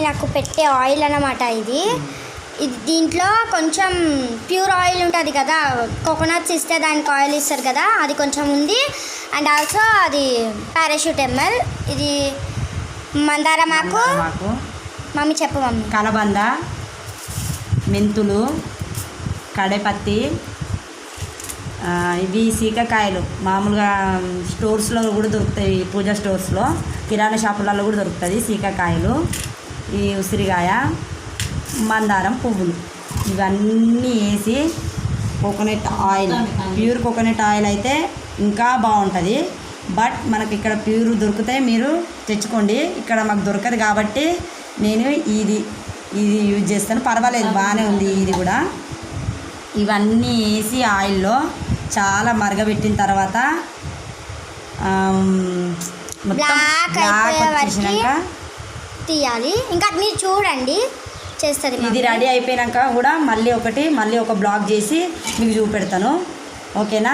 నాకు పెట్టే ఆయిల్ అన్నమాట ఇది. దీంట్లో కొంచెం ప్యూర్ ఆయిల్ ఉంటుంది కదా, కోకోనట్స్ ఇస్తే దానికి ఆయిల్ ఇస్తారు కదా, అది కొంచెం ఉంది. అండ్ ఆల్సో అది పారాషూట్ ఎంఎల్. ఇది మందారమాకు. మమ్మీ చెప్పు మమ్మీ. కలబంద, మెంతులు, కడేపత్తి, ఇవి సీకాకాయలు. మామూలుగా స్టోర్స్లో కూడా దొరుకుతాయి, పూజా స్టోర్స్లో, కిరాణా షాపులలో కూడా దొరుకుతుంది సీకాకాయలు. ఈ ఉసిరికాయ, మందారం పువ్వులు, ఇవన్నీ వేసి coconut oil, pure coconut oil అయితే ఇంకా బాగుంటుంది. బట్ మనకి ఇక్కడ ప్యూర్ దొరుకుతాయి, మీరు తెచ్చుకోండి. ఇక్కడ మాకు దొరకదు కాబట్టి నేను ఇది యూజ్ చేస్తాను. పర్వాలేదు, బాగానే ఉంది ఇది కూడా. ఇవన్నీ వేసి ఆయిల్లో చాలా మరగబెట్టిన తర్వాత వచ్చేసినాక తీయాలి. ఇంకా మీరు చూడండి చేస్తుంది. ఇది రెడీ అయిపోయాక కూడా మళ్ళీ ఒక బ్లాగ్ చేసి మీకు చూపెడతాను. ఓకేనా?